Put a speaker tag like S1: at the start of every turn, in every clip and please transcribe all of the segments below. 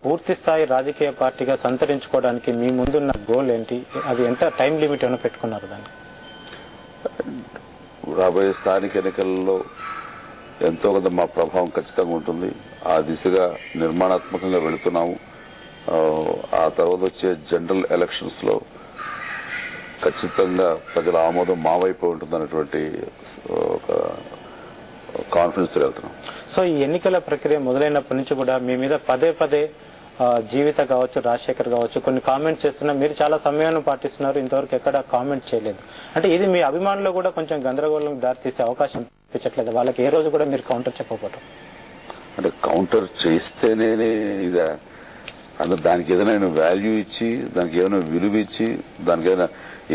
S1: పూర్తి స్థాయి రాజకీయ పార్టీగా సంతరించుకోవడానికి మీ ముందున్న గోల్ ఏంటి? అది ఎంత టైం లిమిట్ ఏమైనా పెట్టుకున్నారు దాన్ని?
S2: రాబోయే స్థానిక ఎన్నికల్లో ఎంతో కొంత మా ప్రభావం ఖచ్చితంగా ఉంటుంది. ఆ దిశగా నిర్మాణాత్మకంగా వెళుతున్నాము. ఆ తర్వాత వచ్చే జనరల్ ఎలక్షన్స్ లో ఖచ్చితంగా ప్రజల ఆమోదం మా వైపు ఉంటుందనేటువంటి ఒక కాన్ఫిడెన్స్ తో వెళ్తున్నాం.
S1: సో ఈ ఎన్నికల ప్రక్రియ మొదలైనప్పటి నుంచి కూడా మీ మీద పదే పదే జీవిత కావచ్చు, రాజశేఖర్ కావచ్చు కొన్ని కామెంట్స్ చేస్తున్నారు. మీరు చాలా సమయాన్ని పాటిస్తున్నారు, ఇంతవరకు ఎక్కడ కామెంట్ చేయలేదు. అంటే ఇది మీ అభిమానులు కూడా కొంచెం గందరగోళం దారితీసే అవకాశం అనిపించట్లేదు? వాళ్ళకి ఏ రోజు కూడా మీరు కౌంటర్ చెప్పకపోవడం
S2: అంటే కౌంటర్ చేస్తేనే ఇదే అంటే దానికి ఏదైనా వాల్యూ ఇచ్చి, దానికి ఏదైనా విలువ ఇచ్చి, దానికి ఏదైనా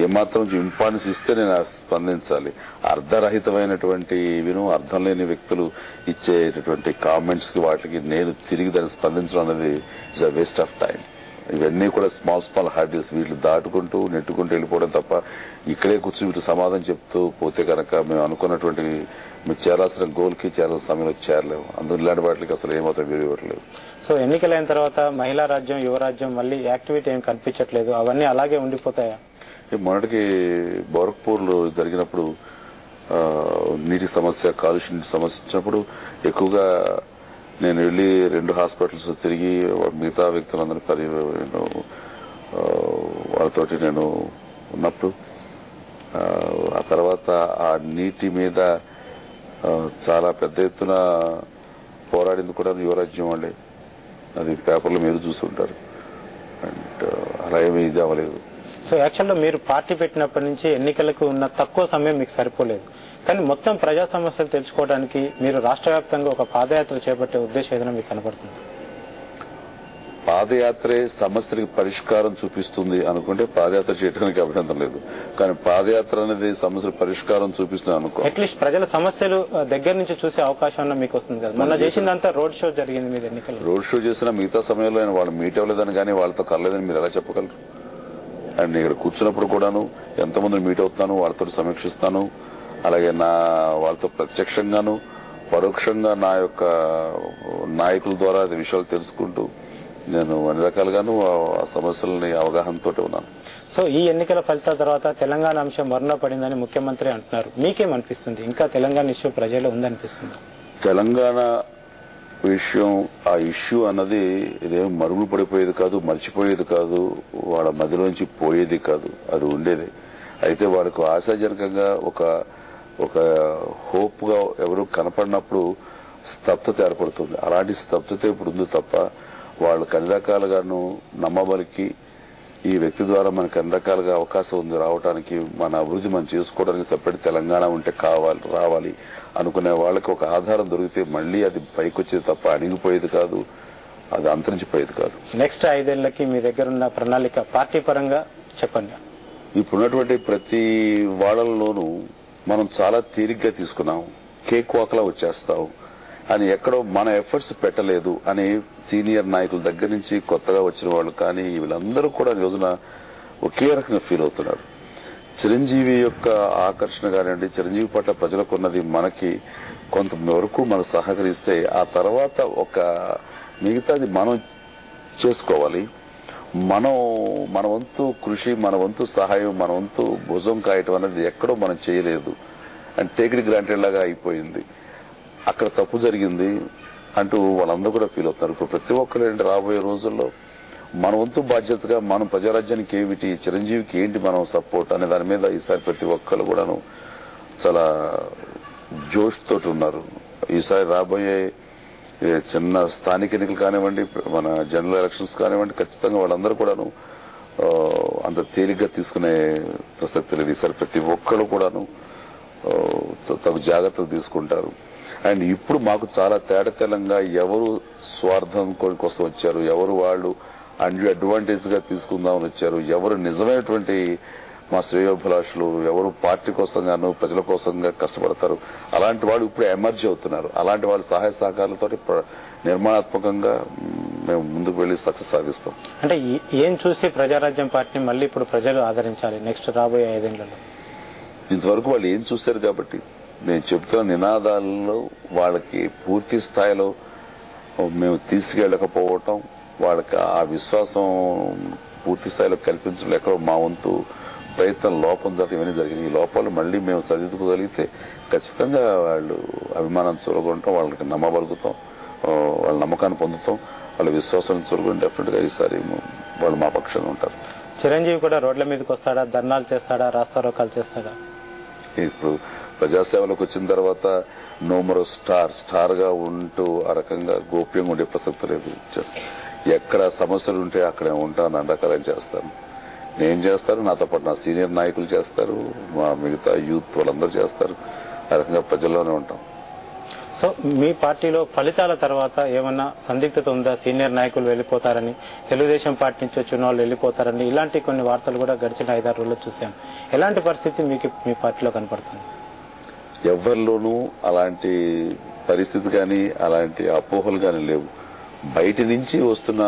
S2: ఏమాత్రం ఇంపార్టెన్స్ ఇస్తే నేను స్పందించాలి. అర్ధరహితమైనటువంటి అర్థం లేని వ్యక్తులు ఇచ్చేటటువంటి కామెంట్స్ కి వాటికి నేను తిరిగి దాన్ని స్పందించడం అనేది it's a waste of time. ఇవన్నీ కూడా స్మాల్ హర్డిల్స్, వీటిని దాటుకుంటూ నెట్టుకుంటూ వెళ్ళిపోవడం తప్ప ఇక్కడే కూర్చుని వీటి సమాధానం చెప్తూ పోతే కనుక మేము అనుకున్నటువంటి మేము చేరాల్సిన గోల్ కి చేరాల్సిన సమయంలో చేరలేము. అందులో ఇలాంటి వాటికి అసలు ఏమాత్రం వీలు ఇవ్వట్లేదు.
S1: సో ఎన్నికలైన తర్వాత మహిళా రాజ్యం, యువరాజ్యం మళ్ళీ యాక్టివిటీ ఏం కనిపించట్లేదు, అవన్నీ అలాగే ఉండిపోతాయా?
S2: మొన్నటికి గోరఖ్పూర్ లో జరిగినప్పుడు నీటి సమస్య, కాలుష్య నీటి సమస్య వచ్చినప్పుడు ఎక్కువగా నేను వెళ్లి 2 హాస్పిటల్స్ తిరిగి మిగతా వ్యక్తులందరినీ వాళ్ళతోటి నేను ఉన్నప్పుడు ఆ తర్వాత ఆ నీటి మీద చాలా పెద్ద ఎత్తున పోరాడింది కూడా యువరాజ్యం వాళ్ళే. అది పేపర్లో మీరు చూస్తుంటారు. అండ్ అలా ఏమీ ఇది అవ్వలేదు.
S1: సో యాక్చువల్గా మీరు పార్టీ పెట్టినప్పటి నుంచి ఎన్నికలకు ఉన్న తక్కువ సమయం మీకు సరిపోలేదు, కానీ మొత్తం ప్రజా సమస్యలు తెలుసుకోవడానికి మీరు రాష్ట్ర వ్యాప్తంగా ఒక పాదయాత్ర చేపట్టే ఉద్దేశం ఏదైనా మీకు కనపడుతుంది?
S2: పాదయాత్రే సమస్యలకు పరిష్కారం చూపిస్తుంది అనుకుంటే పాదయాత్ర చేయడానికి అభ్యంతరం లేదు. కానీ పాదయాత్ర అనేది సమస్యల పరిష్కారం చూపిస్తుంది అనుకో,
S1: అట్లీస్ట్ ప్రజల సమస్యలు దగ్గర నుంచి చూసే అవకాశం మీకు వస్తుంది కదా. మొన్న చేసిందంతా రోడ్ షో జరిగింది మీద ఎన్నికలు.
S2: రోడ్ షో చేసిన మిగతా సమయంలో ఆయన వాళ్ళు మీట్ అవ్వలేదని కానీ వాళ్ళతో కలలేదని మీరు ఎలా చెప్పగలరు? అండ్ ఇక్కడ కూర్చున్నప్పుడు కూడాను ఎంతమందిని మీట్ అవుతున్నాను, వాళ్ళతో సమీక్షిస్తాను. అలాగే వాళ్ళతో ప్రత్యక్షంగాను పరోక్షంగా నా యొక్క నాయకుల ద్వారా విషయాలు తెలుసుకుంటూ నేను అన్ని రకాలుగాను ఆ సమస్యలని అవగాహనతో ఉన్నాను.
S1: సో ఈ ఎన్నికల ఫలితాల తర్వాత తెలంగాణ అంశం మరున పడిందని ముఖ్యమంత్రి అంటున్నారు. మీకేమనిపిస్తుంది? ఇంకా తెలంగాణ ఇష్యూ ప్రజల్లో ఉందనిపిస్తుంది?
S2: తెలంగాణ విషయం, ఆ ఇష్యూ అన్నది ఇదేం మరుగులు పడిపోయేది కాదు, మర్చిపోయేది కాదు, వాళ్ళ మధ్యలోంచి పోయేది కాదు, అది ఉండేది. అయితే వాళ్ళకు ఆశాజనకంగా ఒక హోప్ గా ఎవరు కనపడినప్పుడు స్తబ్దత ఏర్పడుతుంది. అలాంటి స్తబ్దత ఇప్పుడు ఉంది తప్ప వాళ్ళు అన్ని రకాలుగాను నమ్మబలికి ఈ వ్యక్తి ద్వారా మనకు అన్ని రకాలుగా అవకాశం ఉంది రావడానికి, మన అభివృద్ధి మనం చేసుకోవడానికి సపరేట్ తెలంగాణ ఉంటే రావాలి అనుకునే వాళ్ళకి ఒక ఆధారం దొరికితే మళ్లీ అది పైకొచ్చేది తప్ప అణిగిపోయేది కాదు, అది అంతరించిపోయేది కాదు.
S1: నెక్స్ట్ 5 ఏళ్లకి మీ దగ్గర ఉన్న ప్రణాళిక పార్టీ పరంగా చెప్పండి.
S2: ఇప్పుడున్నటువంటి ప్రతి వాళ్ళలోనూ మనం చాలా తేలిగ్గా తీసుకున్నాం, కేక్ వాక్లా వచ్చేస్తాం అని ఎక్కడో మన ఎఫర్ట్స్ పెట్టలేదు అని సీనియర్ నాయకుల దగ్గర నుంచి కొత్తగా వచ్చిన వాళ్ళు కానీ వీళ్ళందరూ కూడా ఈ రోజున ఒకే రకంగా ఫీల్ అవుతున్నారు. చిరంజీవి యొక్క ఆకర్షణ కానివ్వండి, చిరంజీవి పట్ల ప్రజలకు ఉన్నది మనకి కొంత వరకు మనం సహకరిస్తే ఆ తర్వాత ఒక మిగతాది మనం చేసుకోవాలి. మన వంతు కృషి, మన వంతు సహాయం, మన వంతు భుజం కాయటం అనేది ఎక్కడో మనం చేయలేదు అండ్ టేక్ ఇట్ గ్రాంటెడ్ లాగా అయిపోయింది. అక్కడ తప్పు జరిగింది అంటూ వాళ్ళందరూ కూడా ఫీల్ అవుతున్నారు. ఇప్పుడు ప్రతి ఒక్కరు రాబోయే రోజుల్లో మన వంతు బాధ్యతగా మనం ప్రజారాజ్యానికి ఏమిటి, చిరంజీవికి ఏంటి మనం సపోర్ట్ అనే దాని మీద ఈసారి ప్రతి ఒక్కరు కూడాను చాలా జోష్ తోటి ఉన్నారు. ఈసారి రాబోయే చిన్న స్థానిక ఎన్నికలు కానివ్వండి, మన జనరల్ ఎలక్షన్స్ కానివ్వండి, ఖచ్చితంగా వాళ్ళందరూ కూడాను అంత తేలిగ్గా తీసుకునే ప్రసక్తి లేదు. ఈసారి ప్రతి ఒక్కరు కూడాను తగు జాగ్రత్తలు తీసుకుంటారు. అండ్ ఇప్పుడు మాకు చాలా తేటతెల్లంగా ఎవరు స్వార్థం కోసం వచ్చారు, ఎవరు వాళ్ళు అడ్వాంటేజ్ గా తీసుకుందామని వచ్చారు, ఎవరు నిజమైనటువంటి మా శ్రేయోభిలాషులు, ఎవరు పార్టీ కోసంగాను ప్రజల కోసంగా కష్టపడతారు, అలాంటి వాళ్ళు ఇప్పుడు ఎమర్జ్ అవుతున్నారు. అలాంటి వాళ్ళ సహాయ సహకారాలతో నిర్మాణాత్మకంగా మేము ముందుకు వెళ్లి సక్సెస్ సాధిస్తాం.
S1: అంటే ఏం చూసి ప్రజారాజ్యం పార్టీని మళ్ళీ ఇప్పుడు ప్రజలు ఆదరించాలి నెక్స్ట్ రాబోయే 5 ఏళ్లలో?
S2: ఇంతవరకు వాళ్ళు ఏం చూశారు కాబట్టి నేను చెప్తున్న నినాదాలలో వాళ్ళకి పూర్తి స్థాయిలో మేము తీసుకెళ్ళకపోవటం, వాళ్ళకి ఆ విశ్వాసం పూర్తి స్థాయిలో కల్పించడం ఎక్కడో మా వంతు ప్రయత్నం లోపం జరగడం ఇవన్నీ జరిగినాయి. ఈ లోపాలు మళ్లీ మేము సరిదిద్దుకోగలిగితే ఖచ్చితంగా వాళ్ళు అభిమానం చూరగొంటాం, వాళ్ళకి నమ్మబలుగుతాం, వాళ్ళ నమ్మకాన్ని పొందుతాం, వాళ్ళ విశ్వాసాన్ని చూరగొని డెఫినెట్ గా ఈసారి వాళ్ళు మా పక్షాన ఉంటారు.
S1: చిరంజీవి కూడా రోడ్ల మీదకి వస్తాడా, ధర్నాలు చేస్తాడా, రాస్తారోకాలు చేస్తాడా?
S2: ఇప్పుడు ప్రజాసేవలకు వచ్చిన తర్వాత నోమరో స్టార్ గా ఉంటూ ఆ రకంగా గోప్యంగా ఉండే ప్రసక్తి లేదు. ఎక్కడ సమస్యలు ఉంటే అక్కడే ఉంటాను, అండకాలం చేస్తాను. నేను చేస్తాను, నాతో పాటు నా సీనియర్ నాయకులు చేస్తారు, మా మిగతా యూత్ వాళ్ళందరూ చేస్తారు. ఆ రకంగా ప్రజల్లోనే ఉంటాం.
S1: సో మీ పార్టీలో ఫలితాల తర్వాత ఏమన్నా సందిగ్ధత ఉందా? సీనియర్ నాయకులు వెళ్లిపోతారని, తెలుగుదేశం పార్టీ నుంచి వచ్చిన వాళ్ళు వెళ్లిపోతారని ఇలాంటి కొన్ని వార్తలు కూడా గడిచిన 5-6 రోజుల్లో చూసాం. ఎలాంటి పరిస్థితి మీకు మీ పార్టీలో కనపడుతుంది?
S2: ఎవరిలోనూ అలాంటి పరిస్థితి కానీ అలాంటి అపోహలు కానీ లేవు. బయట నుంచి వస్తున్న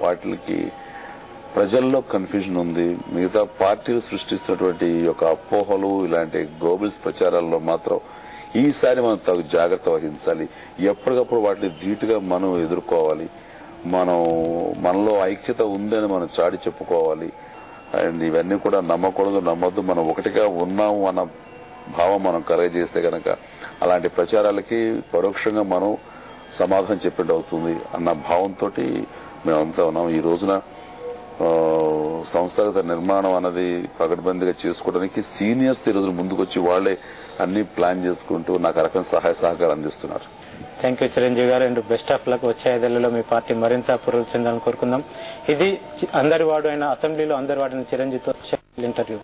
S2: వాటికి ప్రజల్లో కన్ఫ్యూజన్ ఉంది. మిగతా పార్టీలు సృష్టిస్తున్నటువంటి యొక్క అపోహలు, ఇలాంటి గోబెల్స్ ప్రచారాల్లో మాత్రం ఈసారి మనం తగు జాగ్రత్త వహించాలి. ఎప్పటికప్పుడు వాటిని ధీటుగా మనం ఎదుర్కోవాలి. మనలో ఐక్యత ఉందని మనం చాటి చెప్పుకోవాలి. అండ్ ఇవన్నీ కూడా నమ్మకూడదు, నమ్మొద్దు. మనం ఒకటిగా ఉన్నాము అన్న భావం మనం కలగజేస్తే గనక అలాంటి ప్రచారాలకి పరోక్షంగా మనం సమాధానం చెప్పేది అవుతుంది అన్న భావంతో మేమంతా ఉన్నాం. ఈ రోజున సంస్థాగత నిర్మాణం అన్నది పకడ్బందీగా చేసుకోవడానికి సీనియర్స్ ఈ రోజున ముందుకొచ్చి వాళ్లే అన్ని ప్లాన్ చేసుకుంటూ నాకు రకమైన సహాయ సహకారం అందిస్తున్నారు.
S1: థ్యాంక్ యూ చిరంజీవి గారు. And best of luck. వచ్చే 5 ఏళ్లలో మీ పార్టీ మరింత అభివృద్ధి చెందాలని కోరుకుందాం. ఇది అందరి వాడు అయిన అసెంబ్లీలో అందరి వాడిన చిరంజీవితో ఇంటర్వ్యూ.